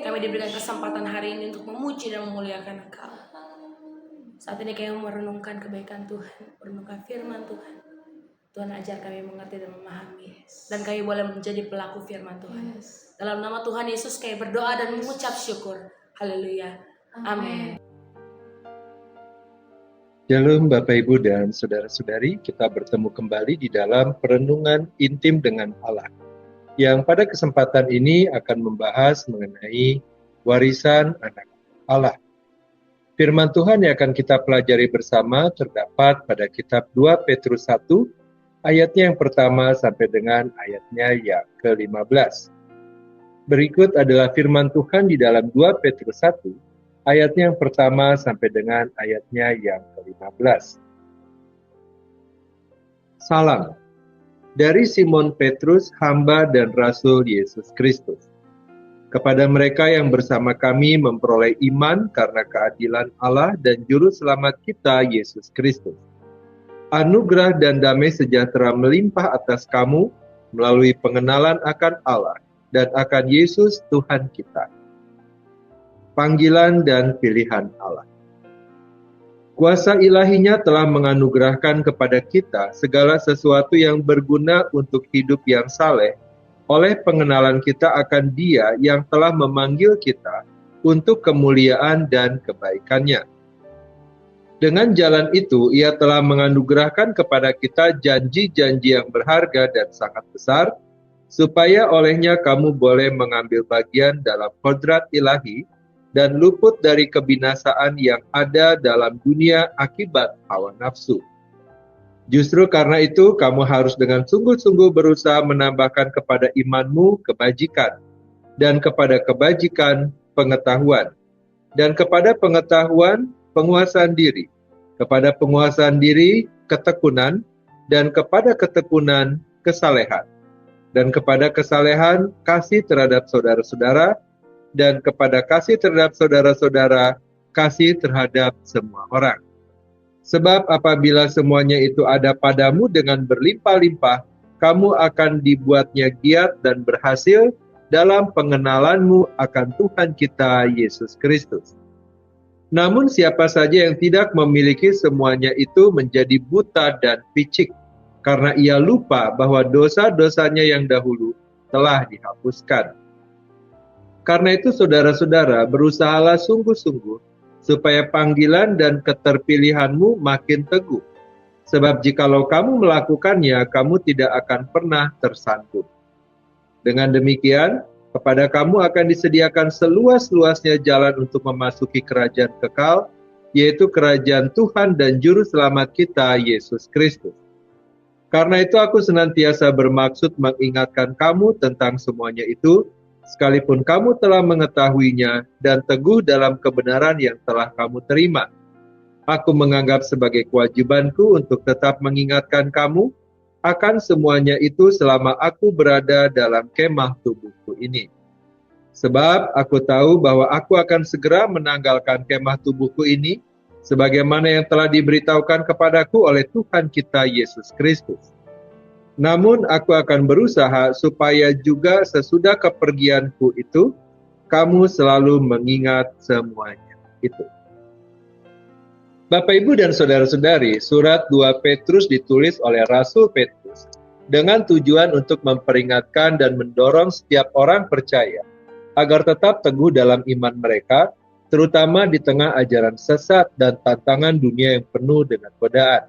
Kami diberikan kesempatan hari ini untuk memuji dan memuliakan Engkau. Saat ini kami merenungkan kebaikan Tuhan, merenungkan firman Tuhan. Tuhan ajar kami mengerti dan memahami. Dan kami boleh menjadi pelaku firman Tuhan. Dalam nama Tuhan Yesus kami berdoa dan mengucap syukur. Haleluya. Amin. Shalom Bapak Ibu dan Saudara-saudari, kita bertemu kembali di dalam perenungan intim dengan Allah. Yang pada kesempatan ini akan membahas mengenai warisan anak Allah. Firman Tuhan yang akan kita pelajari bersama terdapat pada kitab 2 Petrus 1, ayatnya yang pertama sampai dengan ayatnya yang ke-15. Berikut adalah firman Tuhan di dalam 2 Petrus 1, ayatnya yang pertama sampai dengan ayatnya yang ke-15. Salam dari Simon Petrus, hamba dan rasul Yesus Kristus. Kepada mereka yang bersama kami memperoleh iman karena keadilan Allah dan juru selamat kita Yesus Kristus. Anugerah dan damai sejahtera melimpah atas kamu melalui pengenalan akan Allah dan akan Yesus Tuhan kita. Panggilan dan pilihan Allah. Kuasa ilahinya telah menganugerahkan kepada kita segala sesuatu yang berguna untuk hidup yang saleh oleh pengenalan kita akan Dia yang telah memanggil kita untuk kemuliaan dan kebaikannya. Dengan jalan itu, Ia telah menganugerahkan kepada kita janji-janji yang berharga dan sangat besar, supaya olehnya kamu boleh mengambil bagian dalam kodrat ilahi dan luput dari kebinasaan yang ada dalam dunia akibat hawa nafsu. Justru karena itu, kamu harus dengan sungguh-sungguh berusaha menambahkan kepada imanmu kebajikan, dan kepada kebajikan pengetahuan, dan kepada pengetahuan penguasaan diri, kepada penguasaan diri ketekunan, dan kepada ketekunan kesalehan, dan kepada kesalehan kasih terhadap saudara-saudara, dan kepada kasih terhadap saudara-saudara, kasih terhadap semua orang. Sebab apabila semuanya itu ada padamu dengan berlimpah-limpah, kamu akan dibuatnya giat dan berhasil dalam pengenalanmu akan Tuhan kita Yesus Kristus. Namun siapa saja yang tidak memiliki semuanya itu menjadi buta dan picik, karena ia lupa bahwa dosa-dosanya yang dahulu telah dihapuskan. Karena itu saudara-saudara, berusahalah sungguh-sungguh supaya panggilan dan keterpilihanmu makin teguh. Sebab jikalau kamu melakukannya, kamu tidak akan pernah tersandung. Dengan demikian, kepada kamu akan disediakan seluas-luasnya jalan untuk memasuki kerajaan kekal, yaitu kerajaan Tuhan dan Juru Selamat kita, Yesus Kristus. Karena itu aku senantiasa bermaksud mengingatkan kamu tentang semuanya itu, sekalipun kamu telah mengetahuinya dan teguh dalam kebenaran yang telah kamu terima. Aku menganggap sebagai kewajibanku untuk tetap mengingatkan kamu akan semuanya itu selama aku berada dalam kemah tubuhku ini. Sebab aku tahu bahwa aku akan segera menanggalkan kemah tubuhku ini, sebagaimana yang telah diberitahukan kepadaku oleh Tuhan kita Yesus Kristus. Namun aku akan berusaha supaya juga sesudah kepergianku itu, kamu selalu mengingat semuanya itu. Bapak Ibu dan Saudara-saudari, surat 2 Petrus ditulis oleh Rasul Petrus dengan tujuan untuk memperingatkan dan mendorong setiap orang percaya agar tetap teguh dalam iman mereka, terutama di tengah ajaran sesat dan tantangan dunia yang penuh dengan godaan.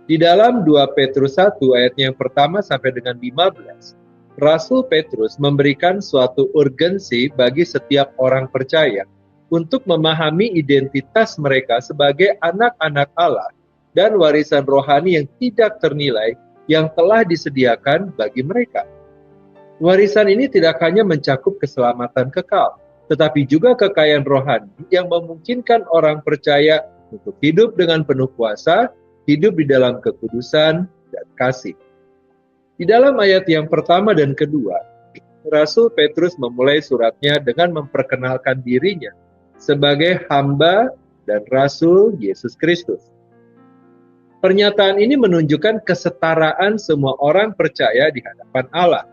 Di dalam 2 Petrus 1 ayatnya yang pertama sampai dengan 15, Rasul Petrus memberikan suatu urgensi bagi setiap orang percaya untuk memahami identitas mereka sebagai anak-anak Allah dan warisan rohani yang tidak ternilai yang telah disediakan bagi mereka. Warisan ini tidak hanya mencakup keselamatan kekal, tetapi juga kekayaan rohani yang memungkinkan orang percaya untuk hidup dengan penuh kuasa, hidup di dalam kekudusan dan kasih. Di dalam ayat yang pertama dan kedua, Rasul Petrus memulai suratnya dengan memperkenalkan dirinya sebagai hamba dan rasul Yesus Kristus. Pernyataan ini menunjukkan kesetaraan semua orang percaya di hadapan Allah.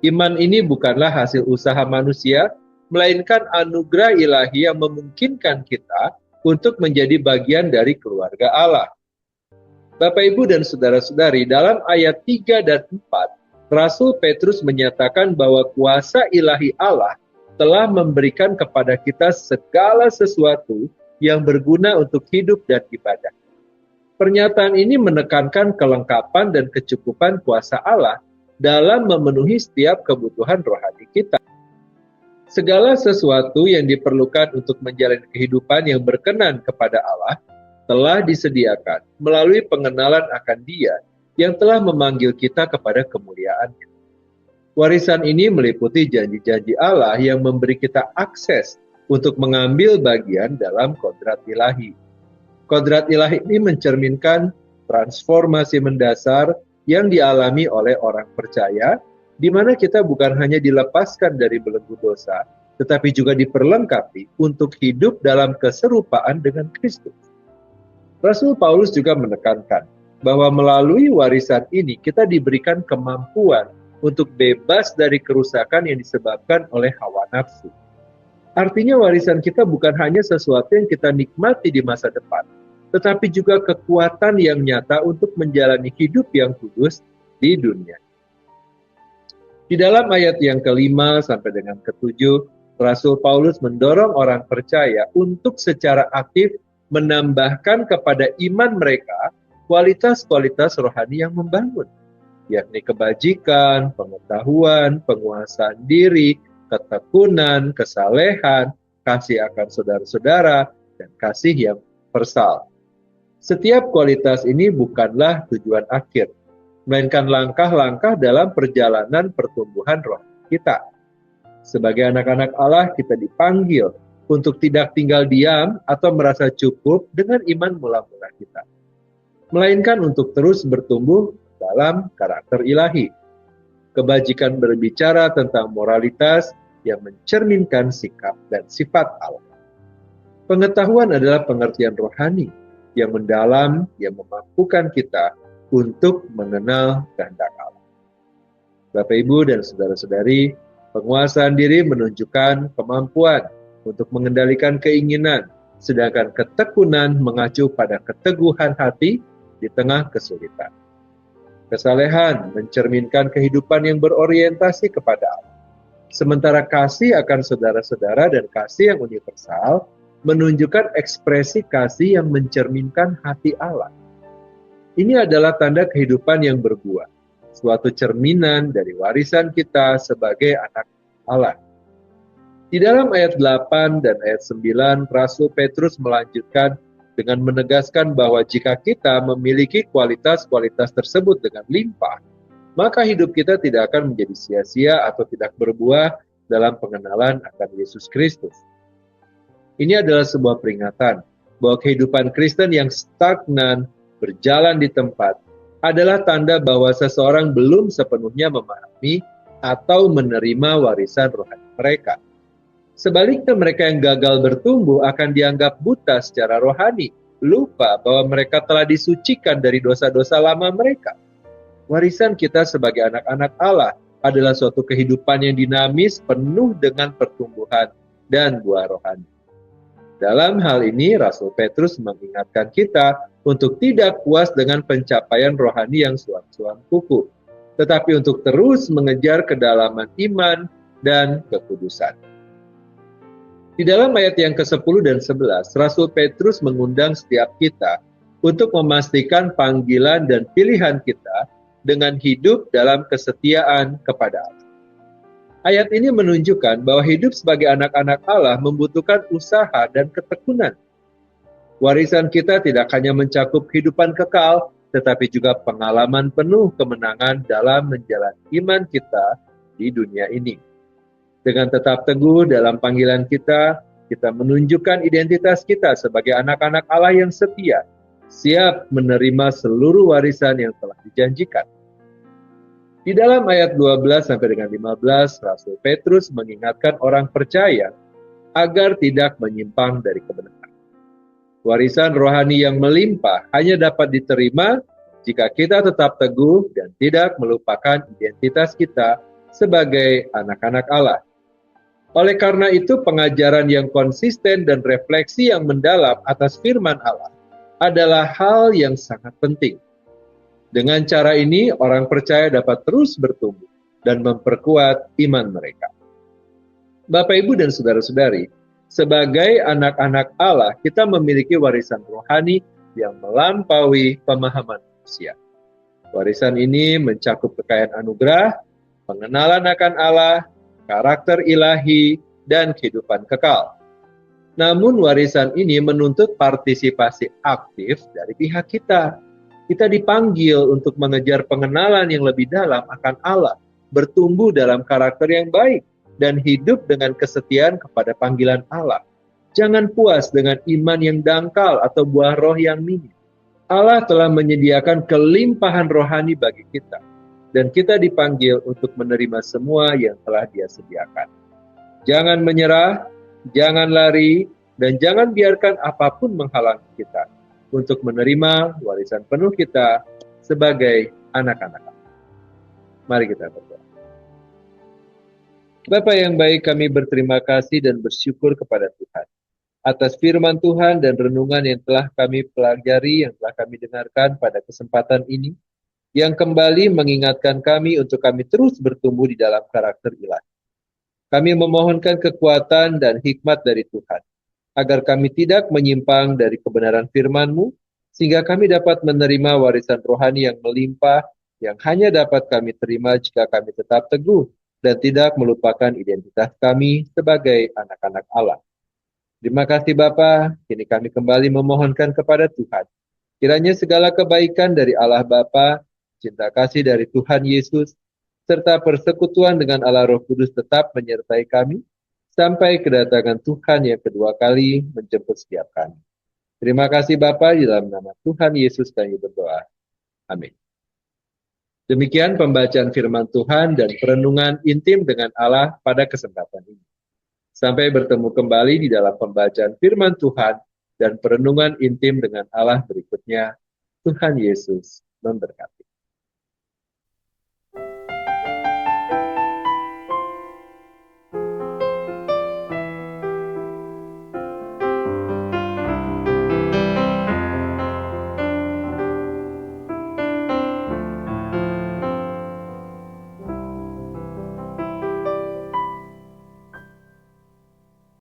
Iman ini bukanlah hasil usaha manusia, melainkan anugerah ilahi yang memungkinkan kita untuk menjadi bagian dari keluarga Allah. Bapak, Ibu, dan saudara-saudari, dalam ayat 3 dan 4, Rasul Petrus menyatakan bahwa kuasa ilahi Allah telah memberikan kepada kita segala sesuatu yang berguna untuk hidup dan ibadah. Pernyataan ini menekankan kelengkapan dan kecukupan kuasa Allah dalam memenuhi setiap kebutuhan rohani kita. Segala sesuatu yang diperlukan untuk menjalani kehidupan yang berkenan kepada Allah telah disediakan melalui pengenalan akan Dia yang telah memanggil kita kepada kemuliaan-Nya. Warisan ini meliputi janji-janji Allah yang memberi kita akses untuk mengambil bagian dalam kodrat ilahi. Kodrat ilahi ini mencerminkan transformasi mendasar yang dialami oleh orang percaya, di mana kita bukan hanya dilepaskan dari belenggu dosa, tetapi juga diperlengkapi untuk hidup dalam keserupaan dengan Kristus. Rasul Paulus juga menekankan bahwa melalui warisan ini kita diberikan kemampuan untuk bebas dari kerusakan yang disebabkan oleh hawa nafsu. Artinya warisan kita bukan hanya sesuatu yang kita nikmati di masa depan, tetapi juga kekuatan yang nyata untuk menjalani hidup yang kudus di dunia. Di dalam ayat yang kelima sampai dengan ketujuh, Rasul Paulus mendorong orang percaya untuk secara aktif menambahkan kepada iman mereka kualitas-kualitas rohani yang membangun, yakni kebajikan, pengetahuan, penguasaan diri, ketekunan, kesalehan, kasih akan saudara-saudara, dan kasih yang universal. Setiap kualitas ini bukanlah tujuan akhir, melainkan langkah-langkah dalam perjalanan pertumbuhan roh kita. Sebagai anak-anak Allah, kita dipanggil untuk tidak tinggal diam atau merasa cukup dengan iman mula-mula kita, melainkan untuk terus bertumbuh dalam karakter ilahi. Kebajikan berbicara tentang moralitas yang mencerminkan sikap dan sifat Allah. Pengetahuan adalah pengertian rohani yang mendalam, yang memampukan kita untuk mengenal kehendak Allah. Bapak, Ibu, dan saudara-saudari, penguasaan diri menunjukkan kemampuan untuk mengendalikan keinginan, sedangkan ketekunan mengacu pada keteguhan hati di tengah kesulitan. Kesalehan mencerminkan kehidupan yang berorientasi kepada Allah. Sementara kasih akan saudara-saudara dan kasih yang universal menunjukkan ekspresi kasih yang mencerminkan hati Allah. Ini adalah tanda kehidupan yang berbuah, suatu cerminan dari warisan kita sebagai anak Allah. Di dalam ayat 8 dan ayat 9, Rasul Petrus melanjutkan dengan menegaskan bahwa jika kita memiliki kualitas-kualitas tersebut dengan limpah, maka hidup kita tidak akan menjadi sia-sia atau tidak berbuah dalam pengenalan akan Yesus Kristus. Ini adalah sebuah peringatan bahwa kehidupan Kristen yang stagnan, berjalan di tempat, adalah tanda bahwa seseorang belum sepenuhnya memahami atau menerima warisan rohani mereka. Sebaliknya, mereka yang gagal bertumbuh akan dianggap buta secara rohani, lupa bahwa mereka telah disucikan dari dosa-dosa lama mereka. Warisan kita sebagai anak-anak Allah adalah suatu kehidupan yang dinamis, penuh dengan pertumbuhan dan buah rohani. Dalam hal ini, Rasul Petrus mengingatkan kita untuk tidak puas dengan pencapaian rohani yang suam-suam kuku, tetapi untuk terus mengejar kedalaman iman dan kekudusan. Di dalam ayat yang ke-10 dan 11, Rasul Petrus mengundang setiap kita untuk memastikan panggilan dan pilihan kita dengan hidup dalam kesetiaan kepada Allah. Ayat ini menunjukkan bahwa hidup sebagai anak-anak Allah membutuhkan usaha dan ketekunan. Warisan kita tidak hanya mencakup kehidupan kekal, tetapi juga pengalaman penuh kemenangan dalam menjalani iman kita di dunia ini. Dengan tetap teguh dalam panggilan kita menunjukkan identitas kita sebagai anak-anak Allah yang setia, siap menerima seluruh warisan yang telah dijanjikan. Di dalam ayat 12 sampai dengan 15, Rasul Petrus mengingatkan orang percaya agar tidak menyimpang dari kebenaran. Warisan rohani yang melimpah hanya dapat diterima jika kita tetap teguh dan tidak melupakan identitas kita sebagai anak-anak Allah. Oleh karena itu, pengajaran yang konsisten dan refleksi yang mendalam atas firman Allah adalah hal yang sangat penting. Dengan cara ini, orang percaya dapat terus bertumbuh dan memperkuat iman mereka. Bapak, Ibu, dan saudara-saudari, sebagai anak-anak Allah, kita memiliki warisan rohani yang melampaui pemahaman manusia. Warisan ini mencakup kekayaan anugerah, pengenalan akan Allah, karakter ilahi, dan kehidupan kekal. Namun warisan ini menuntut partisipasi aktif dari pihak kita. Kita dipanggil untuk mengejar pengenalan yang lebih dalam akan Allah, bertumbuh dalam karakter yang baik, dan hidup dengan kesetiaan kepada panggilan Allah. Jangan puas dengan iman yang dangkal atau buah roh yang minim. Allah telah menyediakan kelimpahan rohani bagi kita, dan kita dipanggil untuk menerima semua yang telah Dia sediakan. Jangan menyerah, jangan lari, dan jangan biarkan apapun menghalangi kita untuk menerima warisan penuh kita sebagai anak-anak Allah. Mari kita berdoa. Bapa yang baik, kami berterima kasih dan bersyukur kepada Tuhan atas firman Tuhan dan renungan yang telah kami pelajari, yang telah kami dengarkan pada kesempatan ini, yang kembali mengingatkan kami untuk kami terus bertumbuh di dalam karakter ilahi. Kami memohonkan kekuatan dan hikmat dari Tuhan, agar kami tidak menyimpang dari kebenaran firman-Mu, sehingga kami dapat menerima warisan rohani yang melimpah, yang hanya dapat kami terima jika kami tetap teguh dan tidak melupakan identitas kami sebagai anak-anak Allah. Terima kasih Bapa, kini kami kembali memohonkan kepada Tuhan. Kiranya segala kebaikan dari Allah Bapa, cinta kasih dari Tuhan Yesus, serta persekutuan dengan Allah Roh Kudus tetap menyertai kami, sampai kedatangan Tuhan yang kedua kali menjemput setiap kami. Terima kasih Bapa, di dalam nama Tuhan Yesus kami berdoa. Amin. Demikian pembacaan firman Tuhan dan perenungan intim dengan Allah pada kesempatan ini. Sampai bertemu kembali di dalam pembacaan firman Tuhan dan perenungan intim dengan Allah berikutnya. Tuhan Yesus memberkati.